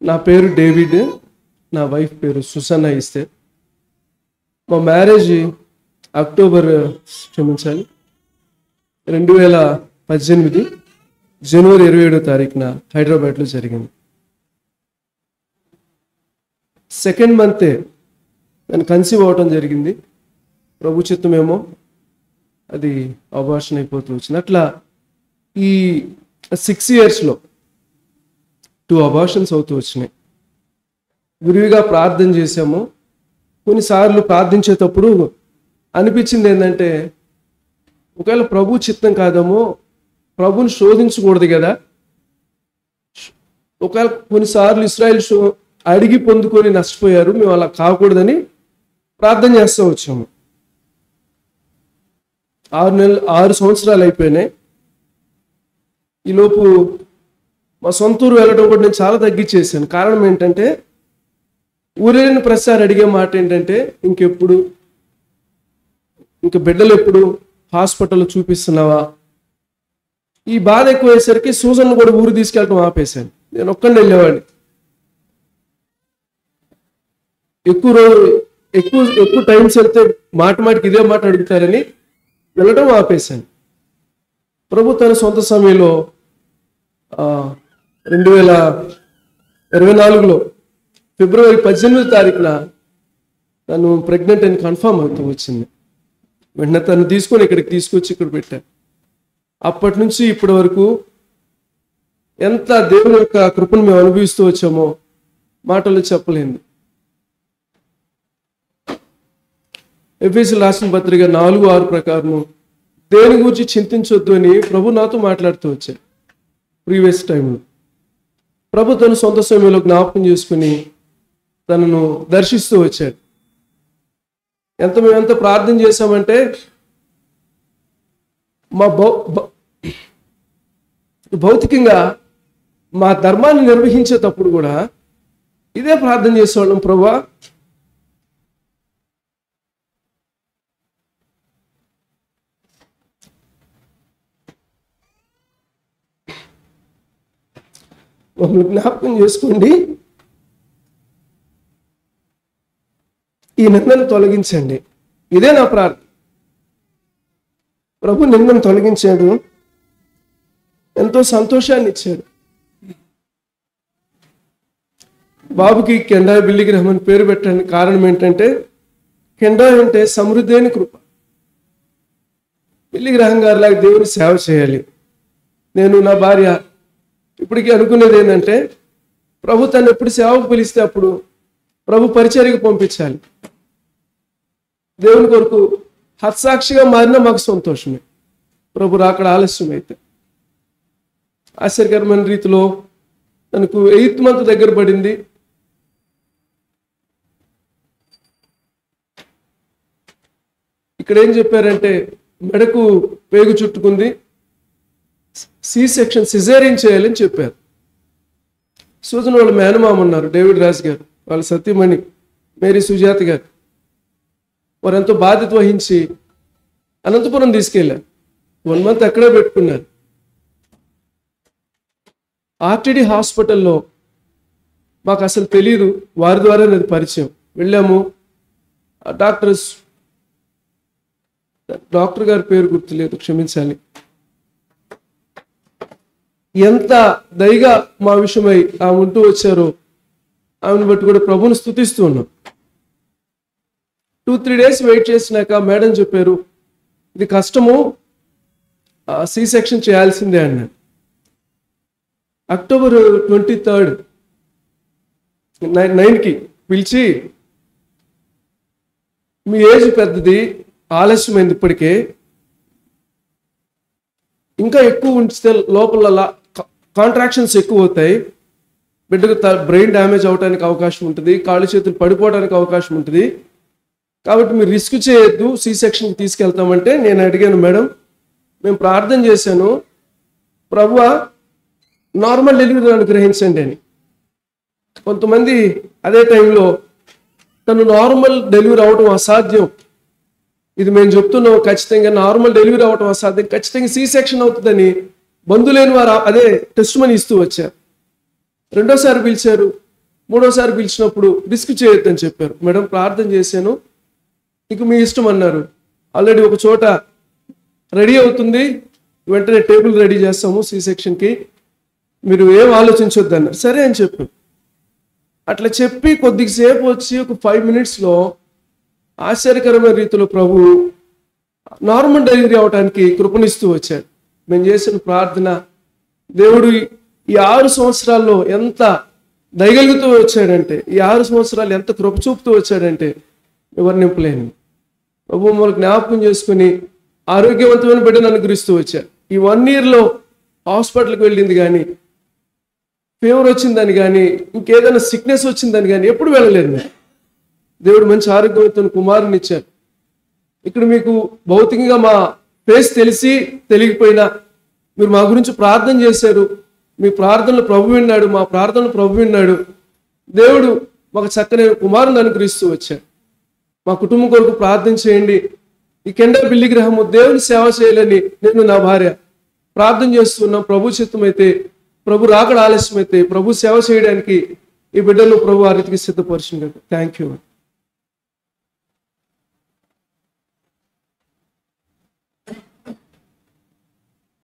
నా పేరు డేవిడ్, నా వైఫ్ పేరు సుసన్న. ఇస్తే మా మ్యారేజ్ అక్టోబర్ 2018 జనవరి 27వ తారీఖున హైదరాబాద్లో జరిగింది. సెకండ్ మంతే నేను కన్సీవ్ అవ్వటం జరిగింది. ప్రభు చిత్తమేమో అది అబార్షన్ అయిపోతూ వచ్చింది. అట్లా ఈ 6 yearsలో 2 అబార్షన్స్ అవుతూ వచ్చినాయి. విరివిగా ప్రార్థన చేశాము. కొన్నిసార్లు ప్రార్థించేటప్పుడు అనిపించింది ఏంటంటే, ఒకవేళ ప్రభు చిత్తం కాదేమో, ప్రభుని శోధించకూడదు కదా. ఒకవేళ కొన్నిసార్లు ఇశ్రాయేల్ అడిగి పొందుకొని నష్టపోయారు, మేము అలా కాకూడదని ప్రార్థన చేస్తూ వచ్చాము. 6 సంవత్సరాలు అయిపోయినాయి. ఈలోపు మా సొంత ఊరు వెళ్ళడం కూడా నేను చాలా తగ్గించేసాను. కారణం ఏంటంటే, ఊరేళ్ళని ప్రతిసారి అడిగే మాట ఏంటంటే, ఇంక బిడ్డలు ఎప్పుడు హాస్పిటల్లో చూపిస్తున్నావా? ఈ బాధ ఎక్కువయ్యేసరికి సూజన్ను కూడా ఊరు తీసుకెళ్ళడం ఆపేశాను. నేను ఒక్కడిని వెళ్ళేవాడిని. ఎక్కువ టైమ్స్ వెళ్తే మాటికి ఇదే మాట అడుగుతారని వెళ్ళడం ఆపేశాను. ప్రభు తన సొంత సమయంలో 2024లో ఫిబ్రవరి 18వ తారీఖున తను ప్రెగ్నెంట్ అని కన్ఫర్మ్ అవుతూ వచ్చింది. వెంటనే తను తీసుకొని ఇక్కడికి తీసుకొచ్చి ఇక్కడ పెట్టాను. అప్పటి నుంచి ఇప్పటి వరకు ఎంత దేవుని యొక్క కృపను మేము అనుభవిస్తూ వచ్చామో మాటలు చెప్పలేదు. ఎఫెసీయులకు రాసిన పత్రిక 4:6 ప్రకారము దేని గురించి చింతించొద్దు అని ప్రభు నాతో మాట్లాడుతూ వచ్చాడు. ప్రీవియస్ టైంలో ప్రభు తన సొంత సమయంలో జ్ఞాపకం చేసుకుని తనను దర్శిస్తూ వచ్చాడు. మేము ఎంత ప్రార్థన చేశామంటే, మా భౌతికంగా మా ధర్మాన్ని నిర్వహించేటప్పుడు కూడా ఇదే ప్రార్థన చేసేవాళ్ళం. ప్రభువా, మమ్మల్ని జ్ఞాపకం చేసుకోండి, ఈ నిందను తొలగించండి. ఇదే నా ప్రార్థన. ప్రభు నిందను తొలగించాడు, ఎంతో సంతోషాన్ని ఇచ్చాడు. బాబుకి కెండా బిల్లి గ్రహం అని పేరు పెట్టడానికి కారణం ఏంటంటే, కెండా అంటే సమృద్ధి అయిన కృప. బిల్లి గ్రహం గారిలాగా దేవుని సేవ చేయాలి. నేను నా భార్య ఇప్పటికీ అనుకునేది ఏంటంటే, ప్రభు తను ఎప్పుడు సేవకు పిలిస్తే అప్పుడు ప్రభు పరిచర్యకు పంపించాలి. దేవుని కొరకు హత్సాక్షిగా మారినా మాకు సంతోషమే. ప్రభు రాకడ ఆలస్యం అయితే. ఆశ్చర్యకరమైన రీతిలో తనకు 8th month దగ్గర పడింది. ఇక్కడ ఏం చెప్పారంటే, మెడకు పేగు చుట్టుకుంది, C-section సిజేరియన్ చేయాలని చెప్పారు. సూజన్ వాళ్ళ మేనమామ ఉన్నారు, డేవిడ్ రాజ్ గారు, వాళ్ళ సతీమణి మేరీ సుజాత గారు. వారు ఎంతో బాధ్యత వహించి అనంతపురం తీసుకెళ్ళారు. 1 month అక్కడే పెట్టుకున్నారు. ఆర్టీడీ హాస్పిటల్లో మాకు అసలు తెలియదు, వారి ద్వారా అది పరిచయం. వెళ్ళాము. డాక్టర్ గారి పేరు గుర్తులేదు, క్షమించాలి. ఎంత దయగా మా విషయమై ఆమె ఉంటూ వచ్చారో ఆమెను బట్టి కూడా ప్రభువును స్తుతిస్తూ ఉన్నాం. 2-3 days వెయిట్ చేసినాక మేడం చెప్పారు, ఇది కష్టము, C-section చేయాల్సిందే అన్నాడు. అక్టోబర్ 23rd 9కి పిలిచి, మీ ఏజ్ పెద్దది, ఆలస్యమైంది, ఇప్పటికే ఇంకా ఎక్కువ ఉంచితే లోపల కాంట్రాక్షన్స్ ఎక్కువ అవుతాయి, బిడ్డకు బ్రెయిన్ డ్యామేజ్ అవడానికి అవకాశం ఉంటుంది, కాళ్ళు చేతులు పడిపోవడానికి అవకాశం ఉంటుంది, కాబట్టి మీరు రిస్క్ చేయొద్దు, C-sectionకి తీసుకెళ్తామంటే నేను అడిగాను, మేడం మేము ప్రార్థన చేశాను, ప్రభువా నార్మల్ డెలివరీ అనుగ్రహించండి అని. కొంతమంది అదే టైంలో తను నార్మల్ డెలివరీ అవడం అసాధ్యం, ఇది మేము చెప్తున్నాం, ఖచ్చితంగా నార్మల్ డెలివరీ అవడం అసాధ్యం, ఖచ్చితంగా C-section అవుతుందని బంధులేని వారు అదే టెస్ట్ మనీ ఇస్తూ వచ్చారు. రెండోసారి పిలిచారు, మూడోసారి పిలిచినప్పుడు రిస్క్ చేయొద్దని చెప్పారు. మేడం ప్రార్థన చేశాను, ఇక మీ ఇష్టం అన్నారు. ఆల్రెడీ ఒక చోట రెడీ అవుతుంది, వెంటనే టేబుల్ రెడీ చేస్తాము సి సెక్షన్కి, మీరు ఏం ఆలోచించొద్దు అన్నారు. సరే అని చెప్పాను. అట్లా చెప్పి కొద్దిసేపు వచ్చి ఒక 5 minutesలో ఆశ్చర్యకరమైన రీతిలో ప్రభు నార్మల్ డెలివరీ అవడానికి కృపణిస్తూ వచ్చాడు. మేము చేసిన ప్రార్థన దేవుడు ఈ 6 సంవత్సరాల్లో ఎంత దయగలుగుతూ వచ్చాడంటే, ఈ 6 సంవత్సరాలు ఎంత కృప చూపుతూ వచ్చాడంటే వివరింపలేను. ప్రభు మమ్మల్ని జ్ఞాపకం చేసుకుని ఆరోగ్యవంతమైన బిడ్డను అనుగ్రహిస్తూ వచ్చారు. ఈ 1 yearలో హాస్పిటల్కి వెళ్ళింది కానీ, ఫీవర్ వచ్చిందని కానీ, ఇంకేదైనా సిక్నెస్ వచ్చిందని కానీ ఎప్పుడు వెళ్ళలేదు. దేవుడు మంచి ఆరోగ్యవంతుని కుమారుని ఇచ్చారు. ఇక్కడ మీకు భౌతికంగా మా ఫేస్ తెలిసి తెలియకపోయినా మీరు మా గురించి ప్రార్థన చేశారు. మీ ప్రార్థనలు ప్రభు విన్నాడు, మా ప్రార్థనలు ప్రభు విన్నాడు. దేవుడు మాకు చక్కని కుమారుని అనుగ్రహిస్తూ వచ్చాడు. మా కుటుంబం కొరకు ప్రార్థన చేయండి. ఈ కెండా బిల్లి గ్రహము దేవుని సేవ చేయాలని నేను నా భార్య ప్రార్థన చేస్తున్నాం. ప్రభు చిత్తమైతే, ప్రభు రాకడ ఆలస్యమైతే ప్రభు సేవ చేయడానికి ఈ బిడ్డలు ప్రభు ఆ రీతికి సిద్ధపరిచింది. Thank you.